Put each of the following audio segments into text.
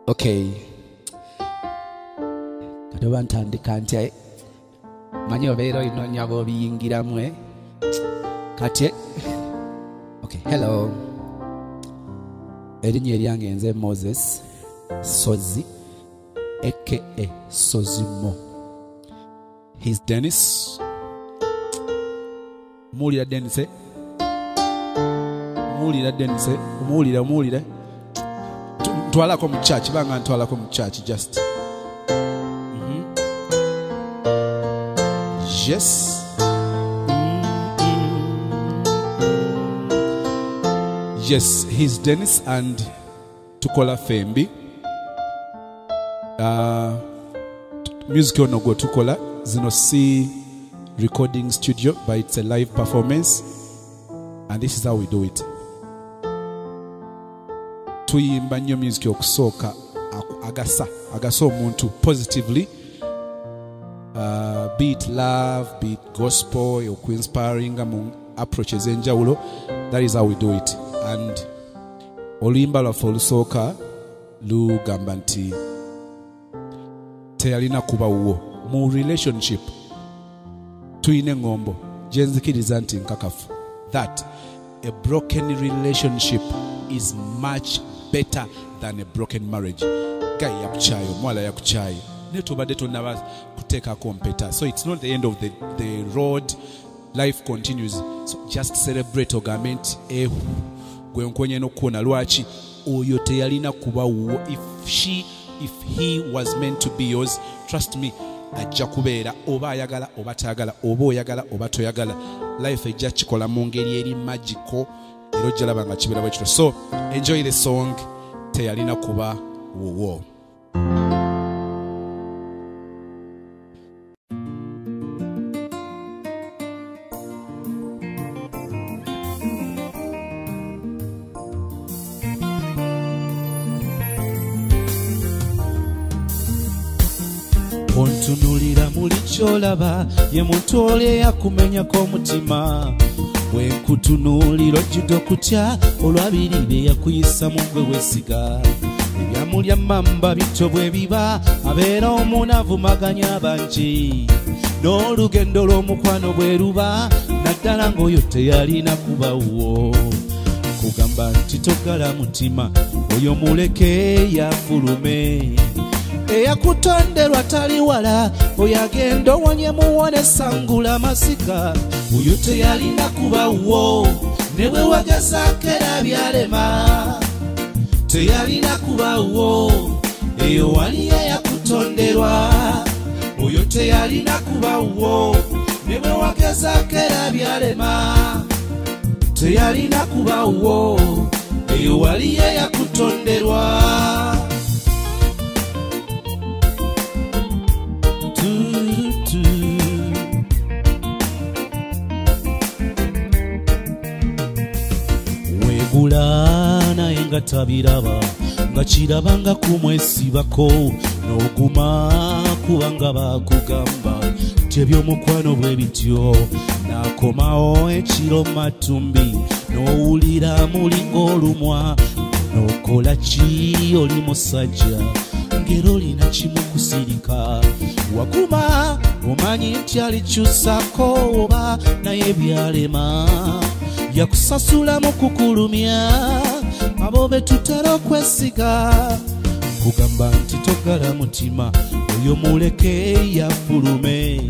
Okay. Kadoba ntandika nti manyi obeera ino nyabo biyingiramwe. Kati okay, hello. Erinnya eryange nze Moses Sozi aka Sozimo. He's Dennis. Mulira Dennis. Mulira Dennis. Mulira. Twalako mu church banga ntwalako mu church just. Yes. Yes, he's Dennis and tukola Fembi. Music ono go tukola zino C recording studio, but it's a live performance and this is how we do it. Tuyimba nnyo music okusoka agasa omuntu positively, be it love, be it gospel, or inspiring among approaches enjawulo. That is how we do it. And oluyimba lwaffe olusooka lugamba nti teyalina kuba wuwo mu relationship. Tuyina engombo gyenzikiriza nti nkakafu that a broken relationship is much better than a broken marriage. Guy yakuchayo, mwala yakuchayo, netubadde tonnaba kuteekako mpeta. So it's not the end of the road. Life continues. So just celebrate ogambe nti gwe nkwenye n'okuwona lwaki oyo teyalina kuba wuwo. If he was meant to be yours, trust me, ajja kubeera oba ayagala oba tayagala, oba oyagala oba toyagala. Life ejja kikola mu ngeri eri magical era ojja laba nga kibeera bwe kityo. So enjoy the song teyalina kuba wuwo. Ontunulira muli kyolaba ye muntu oli eyakumenyako omutima. Bwe nkutunuulira ojjudde okutya olwabiri bye yakuyisa mu gwe weesiga. Ebyamulya mamba bityo bwe biba abeera omunaavumaganya bangi. N'olugendo lw'omukwano bwe luba naddala ng'oyo teyalina kuba wuwo. Kugamba nti togala mutima oyo muleke yafulume. Eyakutonderwa tali wala oyo agenda owonye muwone sangula masika. Oyo teyalina kuba wuwo ne bwe wagezaako era byalema. Teyalina kuba wuwo eyo wali eyakutonderwa. Oyo teyalina kuba wuwo ne bwe wagezaako era byalema. Teyalina kuba wuwo eyo wali eyakutonderwa. Naye nga tabiraba nga kiraba nga kumwesibako n'oguma kubanga bakugamba tebyomukwano bwe bityo. N'akomawo ekiro matumbi n'owulira mulinga olumwa. N'okola ki oli musajja ngero olina kimu kusirika. Waguma omanyi nti alikyusako oba naye byalema. Yakusasula mu kukulumya abo be tutera okwesiga. Kugamba nti togala mutima oyo muleke yafulume.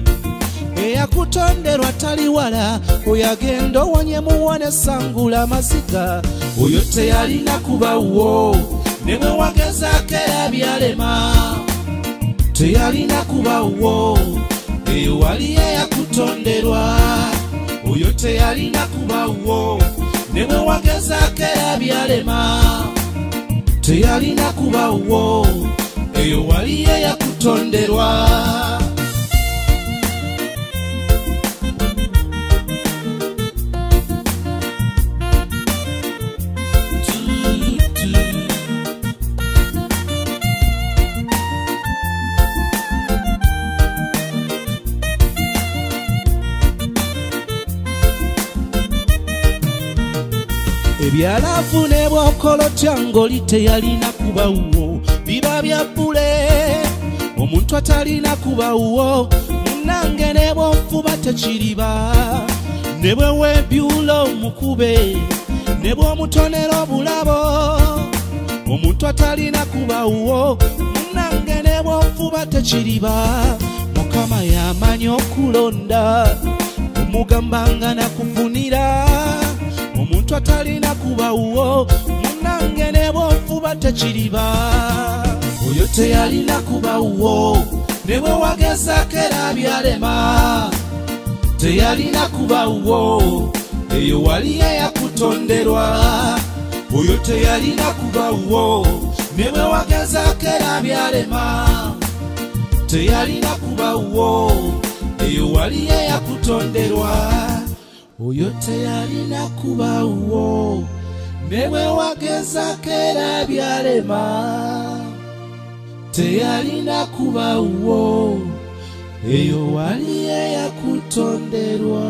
Eyakutonderwa tali wala oyo agenda owonye muwone sangula masiga. Oyo teyalina kuba wuwo ne bwe wagezaako era byalema. Teyalina kuba wuwo eyo wali eyakutonderwa. Oyo teyalina kuba wuwo ne bwe wagezaako era byalema. Teyalina kuba wuwo eyo wali eyakutonderwa. Ebyalafu ne bw'okolotya ng'oli teyalina kuba wuwo biba bya bbule omuntu atalina kubawuwo munange ne bw'ofuba tekiriba ne bwe weebyula omukube ne bw'omutonera obulabo omuntu atalina kubawuwo munange ne bw'ofuba tekiriba Mukama yamanyi okulonda omugambanga nakufunira omuntu atalina kubawuwo munange ne bw'ofuba tekiriba oyo teyalina kubawuwo ne bwe wagezaako era byalema teyalina kubawuwo eyo wali eyakutonderwa oyo teyalina kubawuwo ne bwe wagezaako era byalema teyalina kubawuwo eyo wali eyakutonderwa oyo teyalina kubawuwo ne bwe wagezaako era byalema teyalina kubawuwo eyo wali eyakutonderwa